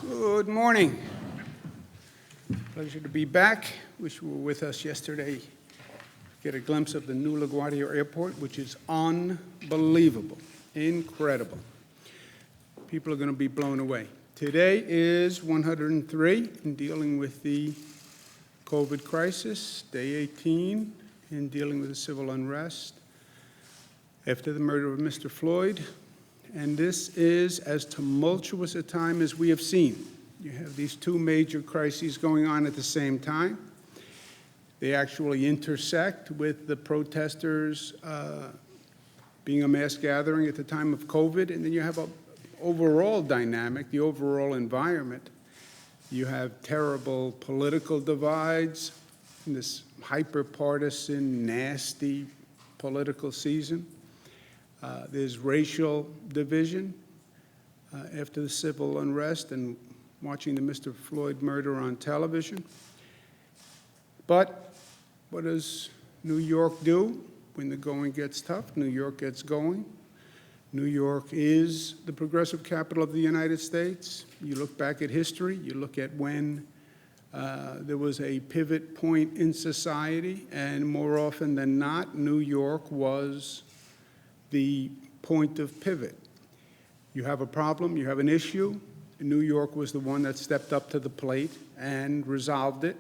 Good morning. Pleasure to be back. Wish you were with us yesterday. Get a glimpse of the new LaGuardia Airport, which is unbelievable, incredible. People are going to be blown away. Today is 103 in dealing with the COVID crisis, day 18 in dealing with the civil unrest after the murder of Mr. Floyd. And this is as tumultuous a time as we have seen. You have these two major crises going on at the same time. They actually intersect with the protesters being a mass gathering at the time of COVID. And then you have an overall dynamic, the overall environment. You have terrible political divides in this hyper-partisan, nasty political season. There's racial division after the civil unrest and watching the Mr. Floyd murder on television. But what does New York do when the going gets tough? New York gets going. New York is the progressive capital of the United States. You look back at history, you look at when there was a pivot point in society, and more often than not, New York was the point of pivot. You have a problem, you have an issue. New York was the one that stepped up to the plate and resolved it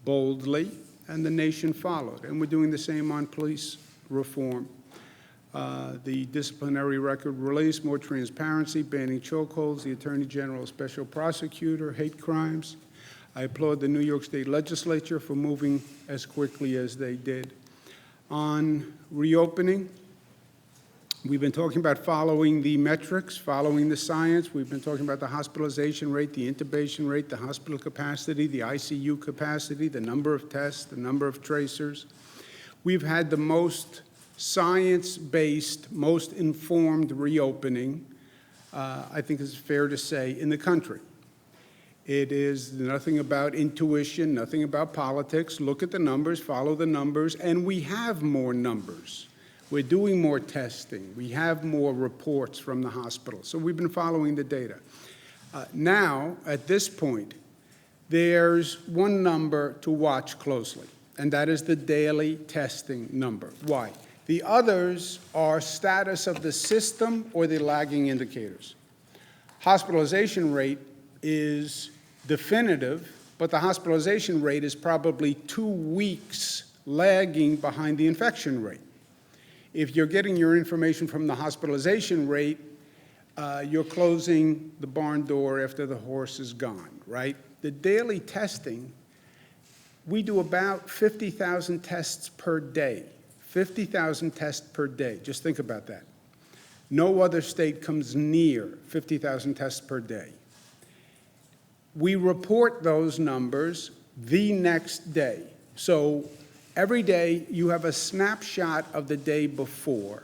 boldly, and the nation followed. And we're doing the same on police reform. The disciplinary record release, more transparency, banning chokeholds, the Attorney General, Special Prosecutor, hate crimes. I applaud the New York State Legislature for moving as quickly as they did. On reopening, we've been talking about following the metrics, following the science. We've been talking about the hospitalization rate, the intubation rate, the hospital capacity, the ICU capacity, the number of tests, the number of tracers. We've had the most science-based, most informed reopening, I think it's fair to say, in the country. It is nothing about intuition, nothing about politics. Look at the numbers, follow the numbers, and we have more numbers. We're doing more testing. We have more reports from the hospital. So we've been following the data. Now, at this point, there's one number to watch closely, and that is the daily testing number. Why? The others are status of the system or the lagging indicators. Hospitalization rate is definitive, but the hospitalization rate is probably 2 weeks lagging behind the infection rate. If you're getting your information from the hospitalization rate, you're closing the barn door after the horse is gone, right? The daily testing, we do about 50,000 tests per day. 50,000 tests per day. Just think about that. No other state comes near 50,000 tests per day. We report those numbers the next day. So every day, you have a snapshot of the day before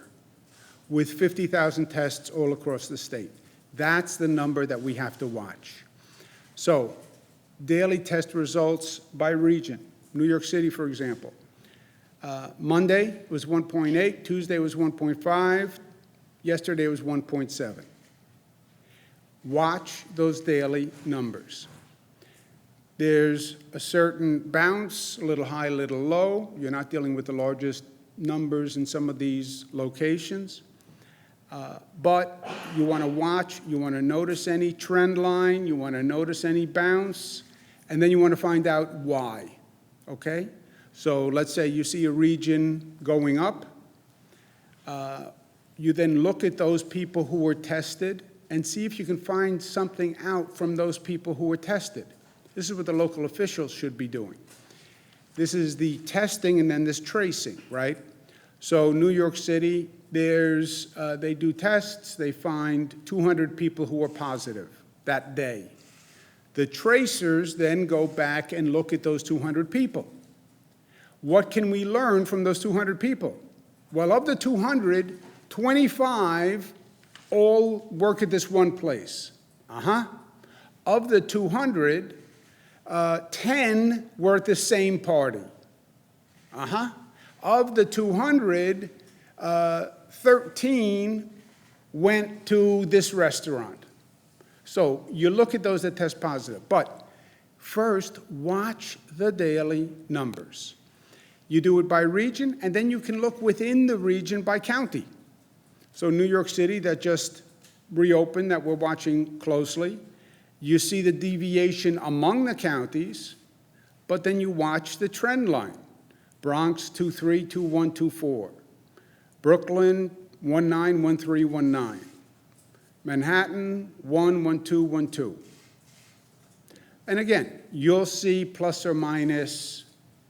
with 50,000 tests all across the state. That's the number that we have to watch. So, daily test results by region. New York City, for example. Monday was 1.8, Tuesday was 1.5, yesterday was 1.7. Watch those daily numbers. There's a certain bounce, a little high, a little low. You're not dealing with the largest numbers in some of these locations. But you want to watch, you want to notice any trend line, you want to notice any bounce, and then you want to find out why, okay? So let's say you see a region going up. You then look at those people who were tested and see if you can find something out from those people who were tested. This is what the local officials should be doing. This is the testing and then this tracing, right? So New York City, they do tests, they find 200 people who are positive that day. The tracers then go back and look at those 200 people. What can we learn from those 200 people? Well, of the 200, 25 all work at this one place. Of the 200, 10 were at the same party. Of the 200, 13 went to this restaurant. So you look at those that test positive. But first, watch the daily numbers. You do it by region, and then you can look within the region by county. So New York City, that just reopened, that we're watching closely. You see the deviation among the counties, but then you watch the trend line. Bronx, 2.3, 2.1, 2.4. Brooklyn, 1.9, 1.3, 1.9. Manhattan, 1, 1.2, 1.2. And again, you'll see plus or minus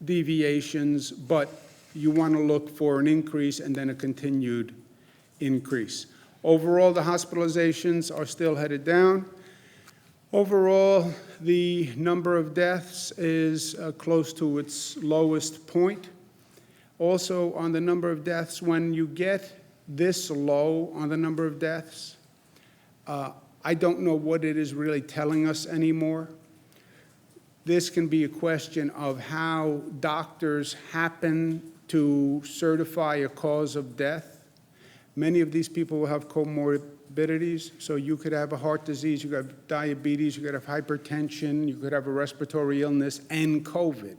deviations, but you want to look for an increase and then a continued increase. Overall, the hospitalizations are still headed down. Overall, the number of deaths is close to its lowest point. Also, on the number of deaths, when you get this low on the number of deaths, I don't know what it is really telling us anymore. This can be a question of how doctors happen to certify a cause of death. Many of these people will have comorbidities, so you could have a heart disease, you could have diabetes, you could have hypertension, you could have a respiratory illness, and COVID.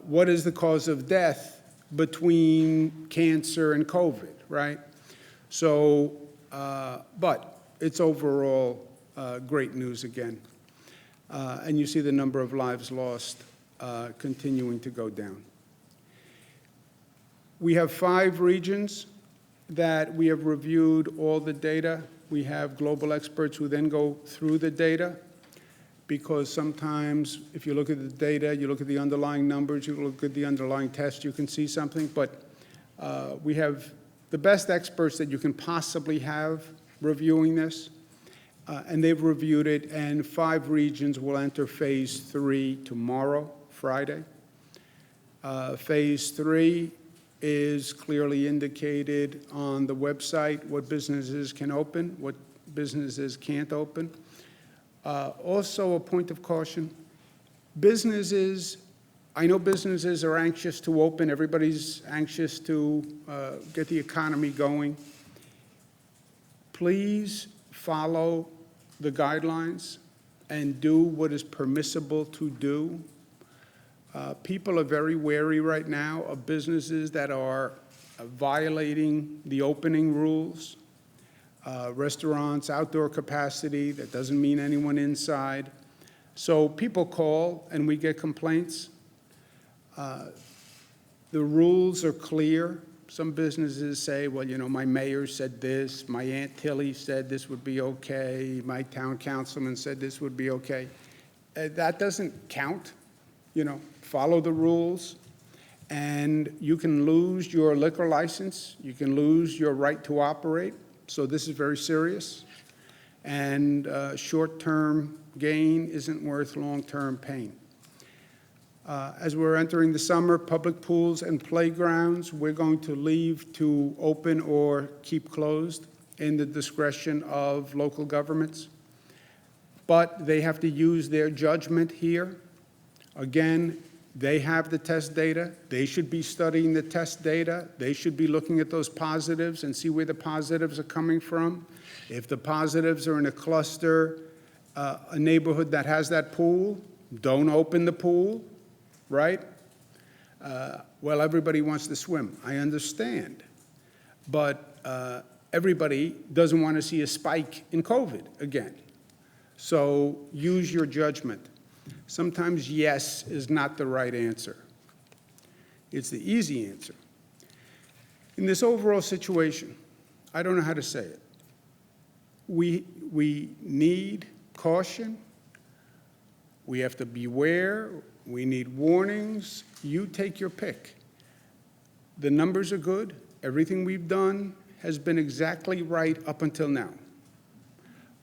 What is the cause of death between cancer and COVID, right? So, but it's overall great news again. And you see the number of lives lost continuing to go down. We have 5 regions that we have reviewed all the data. We have global experts who then go through the data, because sometimes if you look at the data, you look at the underlying numbers, you look at the underlying test, you can see something. But we have the best experts that you can possibly have reviewing this, and they've reviewed it, and 5 regions will enter phase 3 tomorrow, Friday. Phase 3 is clearly indicated on the website, what businesses can open, what businesses can't open. Also, a point of caution, businesses, I know businesses are anxious to open, everybody's anxious to get the economy going. Please follow the guidelines and do what is permissible to do. People are very wary right now of businesses that are violating the opening rules. Restaurants, outdoor capacity, that doesn't mean anyone inside. So people call and we get complaints. The rules are clear. Some businesses say, well, you know, my mayor said this, my Aunt Tilly said this would be okay, my town councilman said this would be okay. That doesn't count. You know, follow the rules, and you can lose your liquor license, you can lose your right to operate. So this is very serious, and short-term gain isn't worth long-term pain. As we're entering the summer, public pools and playgrounds, we're going to leave to open or keep closed in the discretion of local governments. But they have to use their judgment here. Again, they have the test data. They should be studying the test data. They should be looking at those positives and see where the positives are coming from. If the positives are in a cluster, a neighborhood that has that pool, don't open the pool, right? Well, everybody wants to swim. I understand. But everybody doesn't want to see a spike in COVID again. So use your judgment. Sometimes yes is not the right answer. It's the easy answer. In this overall situation, I don't know how to say it. We need caution. We have to beware. We need warnings. You take your pick. The numbers are good. Everything we've done has been exactly right up until now.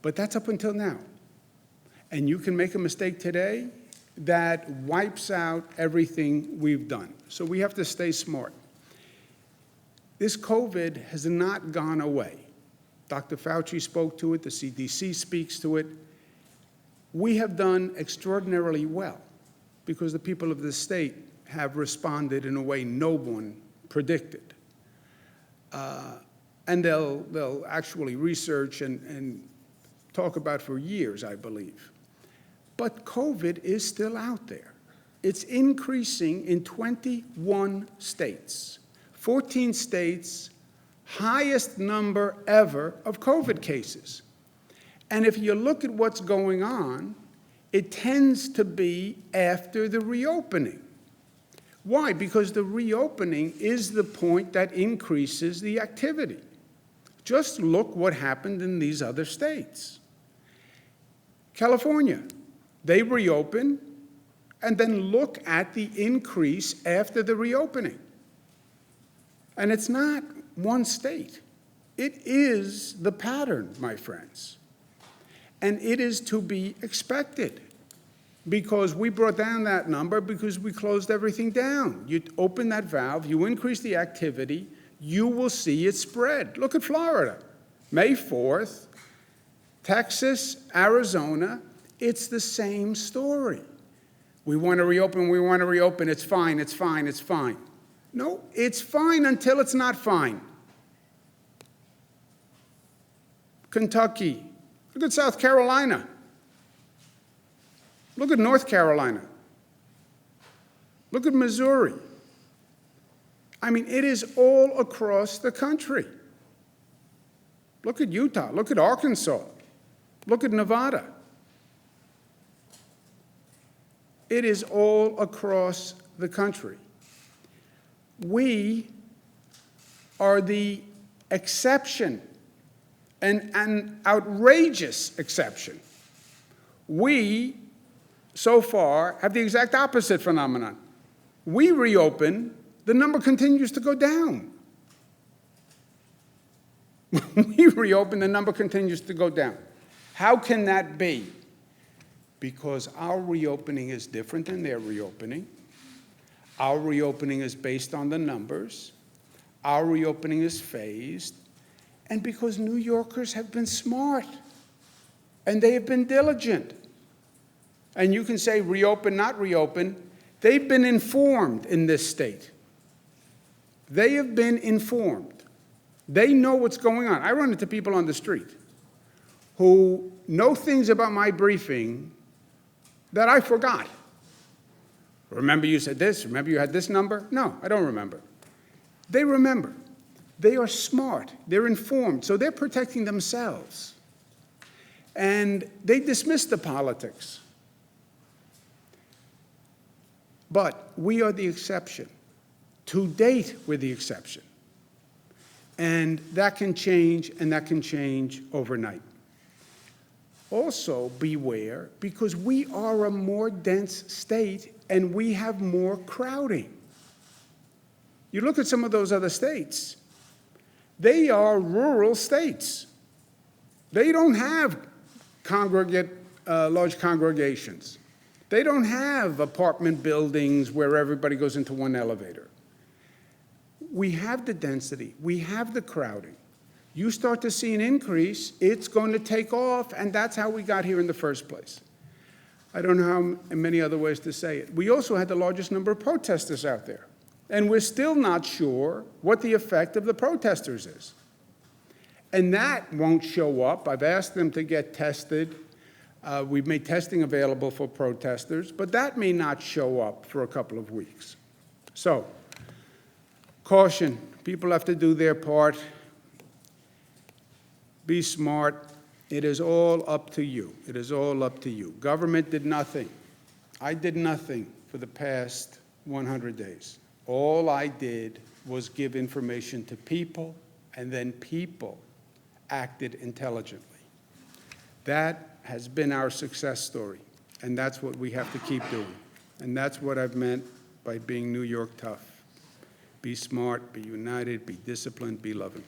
But that's up until now. And you can make a mistake today that wipes out everything we've done. So we have to stay smart. This COVID has not gone away. Dr. Fauci spoke to it, the CDC speaks to it. We have done extraordinarily well because the people of this state have responded in a way no one predicted. And they'll actually research and talk about for years, I believe. But COVID is still out there. It's increasing in 21 states. 14 states, highest number ever of COVID cases. And if you look at what's going on, it tends to be after the reopening. Why? Because the reopening is the point that increases the activity. Just look what happened in these other states. California, they reopen, and then look at the increase after the reopening. And it's not one state. It is the pattern, my friends. And it is to be expected, because we brought down that number because we closed everything down. You open that valve, you increase the activity, you will see it spread. Look at Florida, May 4th, Texas, Arizona, it's the same story. We want to reopen, it's fine, it's fine, it's fine. No, it's fine until it's not fine. Kentucky, look at South Carolina. Look at North Carolina. Look at Missouri. I mean, it is all across the country. Look at Utah. Look at Arkansas. Look at Nevada. It is all across the country. We are the exception, an outrageous exception. We, so far, have the exact opposite phenomenon. We reopen, the number continues to go down. We reopen, the number continues to go down. How can that be? Because our reopening is different than their reopening. Our reopening is based on the numbers. Our reopening is phased. And because New Yorkers have been smart, and they have been diligent. And you can say reopen, not reopen. They've been informed in this state. They have been informed. They know what's going on. I run into people on the street who know things about my briefing that I forgot. Remember you said this? Remember you had this number? No, I don't remember. They remember. They are smart. They're informed. So they're protecting themselves. And they dismiss the politics. But we are the exception. To date, we're the exception. And that can change, and that can change overnight. Also, beware, because we are a more dense state, and we have more crowding. You look at some of those other states, they are rural states. They don't have large congregations. They don't have apartment buildings where everybody goes into one elevator. We have the density. We have the crowding. You start to see an increase, it's going to take off, and that's how we got here in the first place. I don't know how many other ways to say it. We also had the largest number of protesters out there, and we're still not sure what the effect of the protesters is. And that won't show up. I've asked them to get tested. We've made testing available for protesters, but that may not show up for a couple of weeks. So, caution. People have to do their part. Be smart. It is all up to you. It is all up to you. Government did nothing. I did nothing for the past 100 days. All I did was give information to people, and then people acted intelligently. That has been our success story, and that's what we have to keep doing. And that's what I've meant by being New York tough. Be smart, be united, be disciplined, be loving.